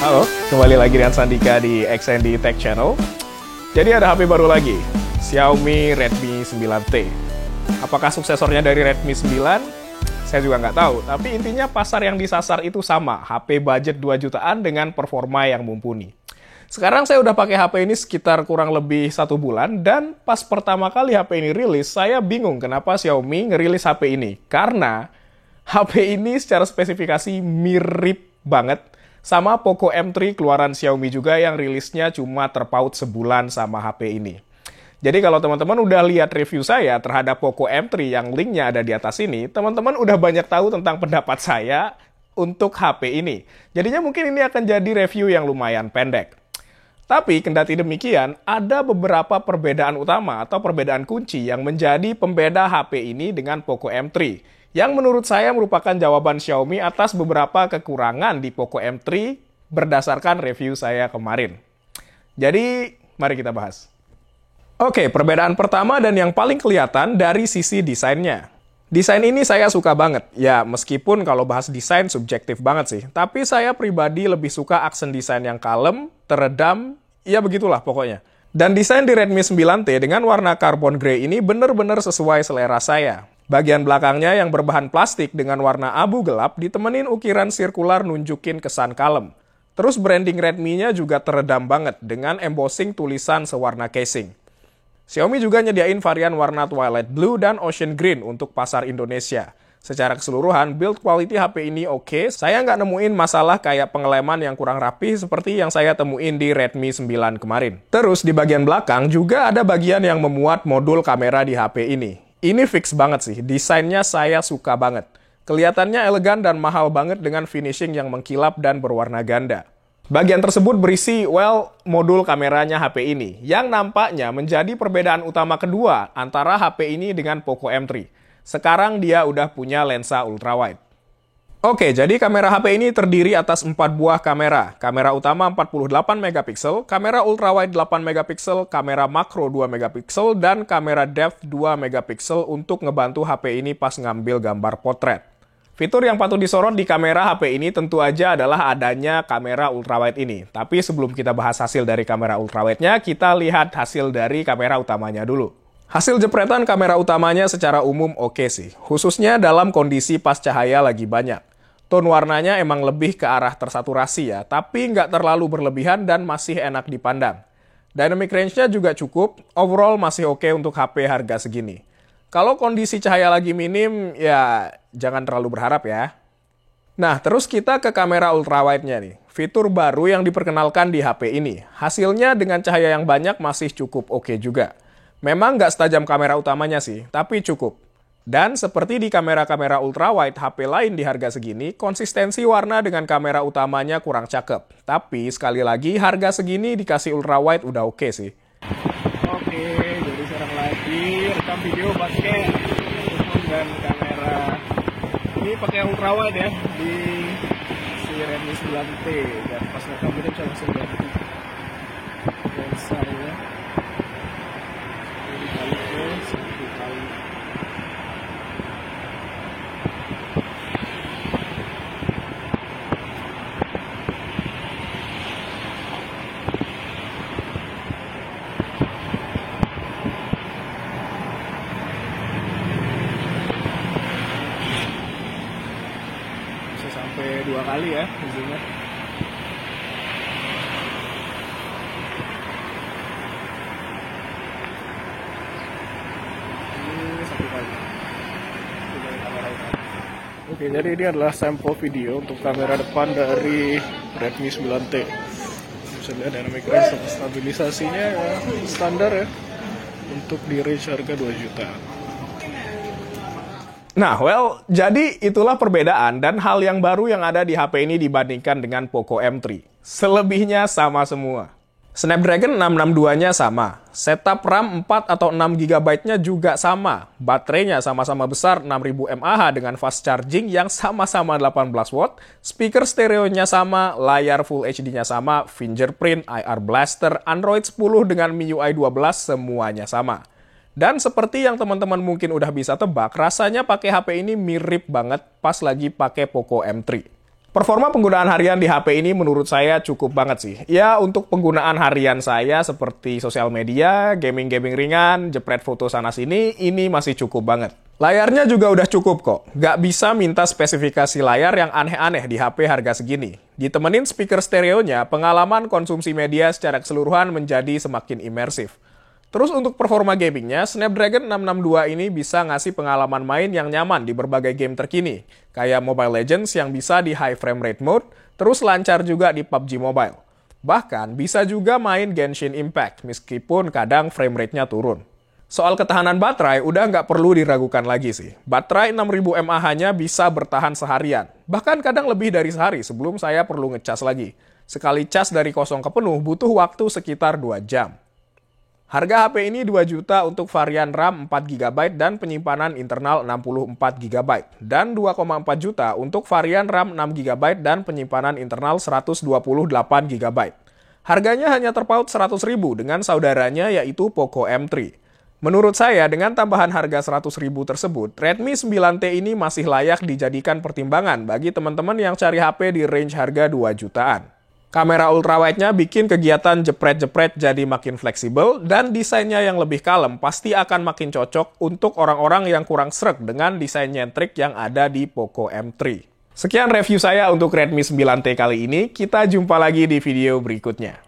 Halo, kembali lagi dengan Sandika di XND Tech Channel. Jadi ada HP baru lagi, Xiaomi Redmi 9T. Apakah suksesornya dari Redmi 9? Saya juga nggak tahu, tapi intinya pasar yang disasar itu sama, HP budget 2 jutaan dengan performa yang mumpuni. Sekarang saya udah pakai HP ini sekitar kurang lebih 1 bulan, dan pas pertama kali HP ini rilis, saya bingung kenapa Xiaomi ngerilis HP ini. Karena HP ini secara spesifikasi mirip banget sama Poco M3 keluaran Xiaomi juga yang rilisnya cuma terpaut sebulan sama HP ini. Jadi kalau teman-teman udah lihat review saya terhadap Poco M3 yang linknya ada di atas ini, teman-teman udah banyak tahu tentang pendapat saya untuk HP ini. Jadinya mungkin ini akan jadi review yang lumayan pendek. Tapi kendati demikian, ada beberapa perbedaan utama atau perbedaan kunci yang menjadi pembeda HP ini dengan Poco M3. Yang menurut saya merupakan jawaban Xiaomi atas beberapa kekurangan di Poco M3 berdasarkan review saya kemarin. Jadi, mari kita bahas. Oke, perbedaan pertama dan yang paling kelihatan dari sisi desainnya. Desain ini saya suka banget. Ya, meskipun kalau bahas desain subjektif banget sih. Tapi saya pribadi lebih suka aksen desain yang kalem, teredam, ya begitulah pokoknya. Dan desain di Redmi 9T dengan warna carbon grey ini bener-bener sesuai selera saya. Bagian belakangnya yang berbahan plastik dengan warna abu gelap ditemenin ukiran sirkular nunjukin kesan kalem. Terus branding Redmi-nya juga teredam banget dengan embossing tulisan sewarna casing. Xiaomi juga nyediain varian warna Twilight Blue dan Ocean Green untuk pasar Indonesia. Secara keseluruhan, build quality HP ini oke. Saya nggak nemuin masalah kayak pengeleman yang kurang rapi seperti yang saya temuin di Redmi 9 kemarin. Terus di bagian belakang juga ada bagian yang memuat modul kamera di HP ini. Ini fix banget sih, desainnya saya suka banget. Kelihatannya elegan dan mahal banget dengan finishing yang mengkilap dan berwarna ganda. Bagian tersebut berisi, modul kameranya HP ini, yang nampaknya menjadi perbedaan utama kedua antara HP ini dengan Poco M3. Sekarang dia udah punya lensa ultrawide. Oke, jadi kamera HP ini terdiri atas 4 buah kamera. Kamera utama 48 megapiksel, kamera ultrawide 8 megapiksel, kamera makro 2 megapiksel, dan kamera depth 2 megapiksel untuk ngebantu HP ini pas ngambil gambar potret. Fitur yang patut disorot di kamera HP ini tentu aja adalah adanya kamera ultrawide ini. Tapi sebelum kita bahas hasil dari kamera ultrawide-nya, kita lihat hasil dari kamera utamanya dulu. Hasil jepretan kamera utamanya secara umum oke sih, khususnya dalam kondisi pas cahaya lagi banyak. Tone warnanya emang lebih ke arah tersaturasi ya, tapi nggak terlalu berlebihan dan masih enak dipandang. Dynamic range-nya juga cukup, overall masih oke untuk HP harga segini. Kalau kondisi cahaya lagi minim, ya jangan terlalu berharap ya. Nah, terus kita ke kamera ultrawide-nya nih. Fitur baru yang diperkenalkan di HP ini. Hasilnya dengan cahaya yang banyak masih cukup oke juga. Memang nggak setajam kamera utamanya sih, tapi cukup. Dan seperti di kamera-kamera ultrawide HP lain di harga segini, konsistensi warna dengan kamera utamanya kurang cakep. Tapi sekali lagi, harga segini dikasih ultrawide udah oke sih. Oke, jadi sekarang lagi rekam video pakai handphone dan kamera. Ini pakai ultrawide ya, di si Redmi 9T. Dan pas rekam video saya langsung ganti lensa ya. Ini balik ke 1 kali. Sampai 2 kali ya zoomnya. Ini 1 kali. Oke, jadi ini adalah sampel video untuk kamera depan dari Redmi 9T. Bisa lihat dynamic range sama stabilisasinya ya, standar ya untuk di range harga 2 juta. Nah, jadi itulah perbedaan dan hal yang baru yang ada di HP ini dibandingkan dengan Poco M3. Selebihnya sama semua. Snapdragon 662-nya sama. Setup RAM 4 atau 6 GB-nya juga sama. Baterainya sama-sama besar 6000 mAh dengan fast charging yang sama-sama 18 watt. Speaker stereonya sama, layar Full HD-nya sama, fingerprint, IR blaster, Android 10 dengan MIUI 12 semuanya sama. Dan seperti yang teman-teman mungkin udah bisa tebak, rasanya pakai HP ini mirip banget pas lagi pakai Poco M3. Performa penggunaan harian di HP ini menurut saya cukup banget sih. Ya, untuk penggunaan harian saya seperti sosial media, gaming-gaming ringan, jepret foto sana-sini, ini masih cukup banget. Layarnya juga udah cukup kok. Nggak bisa minta spesifikasi layar yang aneh-aneh di HP harga segini. Ditemenin speaker stereonya, pengalaman konsumsi media secara keseluruhan menjadi semakin imersif. Terus untuk performa gamingnya, Snapdragon 662 ini bisa ngasih pengalaman main yang nyaman di berbagai game terkini, kayak Mobile Legends yang bisa di high frame rate mode, terus lancar juga di PUBG Mobile. Bahkan bisa juga main Genshin Impact, meskipun kadang frame rate-nya turun. Soal ketahanan baterai, udah nggak perlu diragukan lagi sih. Baterai 6000 mAh-nya bisa bertahan seharian, bahkan kadang lebih dari sehari sebelum saya perlu ngecas lagi. Sekali cas dari kosong ke penuh butuh waktu sekitar 2 jam. Harga HP ini 2 juta untuk varian RAM 4GB dan penyimpanan internal 64GB, dan 2,4 juta untuk varian RAM 6GB dan penyimpanan internal 128GB. Harganya hanya terpaut 100.000 dengan saudaranya yaitu Poco M3. Menurut saya, dengan tambahan harga 100.000 tersebut, Redmi 9T ini masih layak dijadikan pertimbangan bagi teman-teman yang cari HP di range harga 2 jutaan. Kamera ultrawide-nya bikin kegiatan jepret-jepret jadi makin fleksibel, dan desainnya yang lebih kalem pasti akan makin cocok untuk orang-orang yang kurang sreg dengan desain nyentrik yang ada di Poco M3. Sekian review saya untuk Redmi 9T kali ini, kita jumpa lagi di video berikutnya.